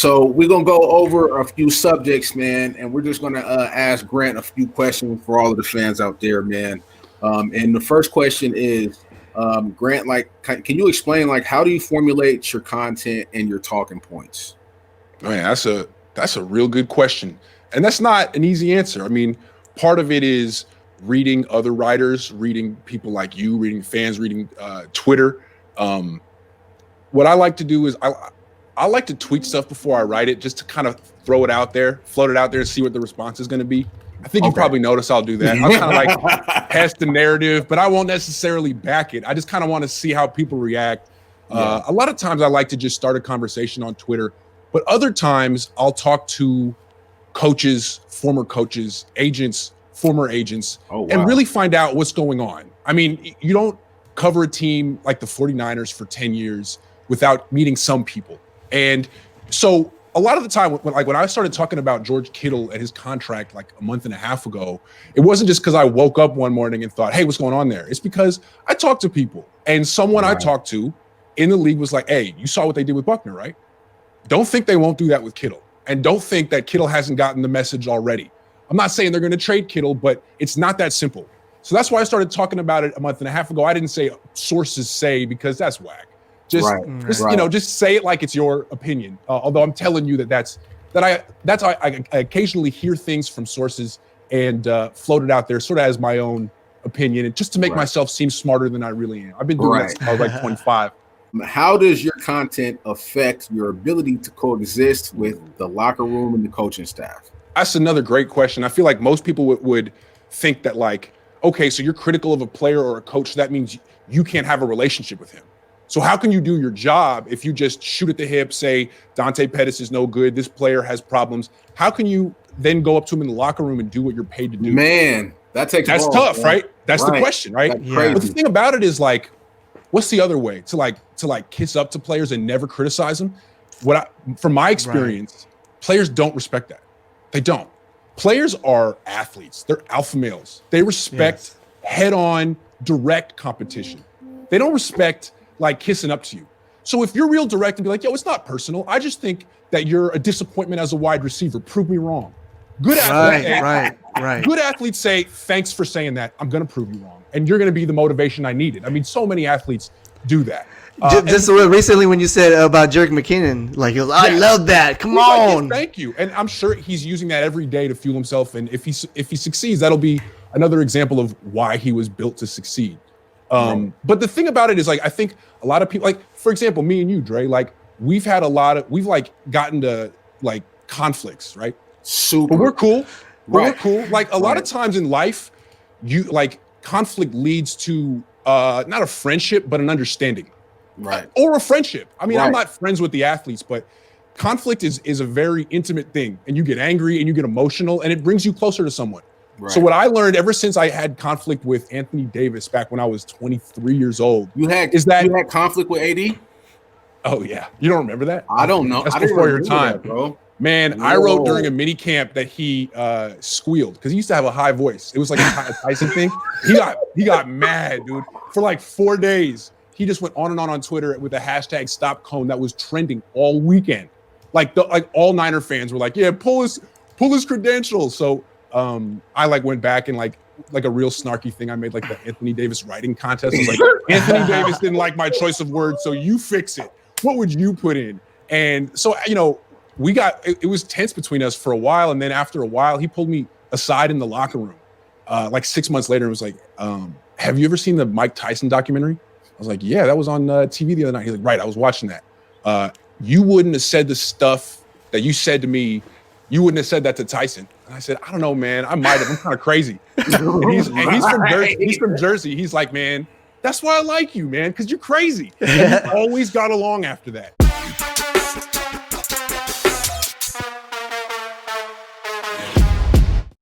So we're gonna go over a few subjects, man, and we're just gonna ask Grant a few questions for all of the fans out there, man. And the first question is, Grant, like, can you explain, like, how do you formulate your content and your talking points? Man, that's a real good question, and that's not an easy answer. I mean, part of it is reading other writers, reading people like you, reading fans, reading Twitter. What I like to do is I like to tweet stuff before I write it, just to kind of throw it out there, float it out there, and see what the response is going to be. I think you probably notice I'll do that. I'll kind of like pass the narrative, but I won't necessarily back it. I just kind of want to see how people react. A lot of times I like to just start a conversation on Twitter, but other times I'll talk to coaches, former coaches, agents, former agents, and really find out what's going on. I mean, you don't cover a team like the 49ers for 10 years without meeting some people. And so a lot of the time, when I started talking about George Kittle and his contract like a month and a half ago, it wasn't just because I woke up one morning and thought, hey, what's going on there? It's because I talked to people, and someone I talked to in the league was like, hey, you saw what they did with Buckner, right? Don't think they won't do that with Kittle. And don't think that Kittle hasn't gotten the message already. I'm not saying they're going to trade Kittle, but it's not that simple. So that's why I started talking about it a month and a half ago. I didn't say sources say, because that's whack. Just say it like it's your opinion. Although I'm telling you that's I occasionally hear things from sources and float it out there sort of as my own opinion, and just to make myself seem smarter than I really am. I've been doing that since I was like 25. How does your content affect your ability to coexist with the locker room and the coaching staff? That's another great question. I feel like most people would think that, like, okay, so you're critical of a player or a coach, so that means you can't have a relationship with him. So how can you do your job if you just shoot at the hip, say Dante Pettis is no good, this player has problems? How can you then go up to him in the locker room and do what you're paid to do? Man, that's tough, man. Right? That's the question, right? But the thing about it is, like, what's the other way to kiss up to players and never criticize them? From my experience, players don't respect that. They don't. Players are athletes. They're alpha males. They respect head-on, direct competition. They don't respect like kissing up to you. So if you're real direct and be like, yo, it's not personal. I just think that you're a disappointment as a wide receiver. Prove me wrong. Good athletes Good athletes say, thanks for saying that. I'm going to prove you wrong. And you're going to be the motivation I needed. I mean, so many athletes do that. Just recently when you said about Jerick McKinnon, like, I love that. Come on. Like, thank you. And I'm sure he's using that every day to fuel himself. And if he succeeds, that'll be another example of why he was built to succeed. But the thing about it is, like, I think a lot of people, like, for example, me and you, Dre, like, we've gotten to like conflicts, right? But we're cool. We're cool. Like, a lot of times in life, conflict leads to not a friendship, but an understanding. Or a friendship. I mean, I'm not friends with the athletes, but conflict is a very intimate thing. And you get angry and you get emotional, and it brings you closer to someone. So what I learned ever since I had conflict with Anthony Davis back when I was 23 years old, you had conflict with AD? Oh yeah, you don't remember that? I don't know. That's before your time, bro. Man, I wrote during a mini camp that he squealed because he used to have a high voice. It was like a Tyson thing. He got mad, dude. For like 4 days, he just went on and on Twitter with the hashtag Stop Cohn that was trending all weekend. Like all Niner fans were like, yeah, pull his credentials. So I went back and like a real snarky thing. I made like the Anthony Davis writing contest. I was like, Anthony Davis didn't like my choice of words, so you fix it. What would you put in? And so, it was tense between us for a while. And then after a while, he pulled me aside in the locker room, like 6 months later, and was like, have you ever seen the Mike Tyson documentary? I was like, yeah, that was on TV the other night. He's like, right, I was watching that. You wouldn't have said the stuff that you said to me. You wouldn't have said that to Tyson. And I said, I don't know, man. I might have. I'm kind of crazy. And he's from Jersey. He's from Jersey. He's like, man, that's why I like you, man, because you're crazy. And we always got along after that.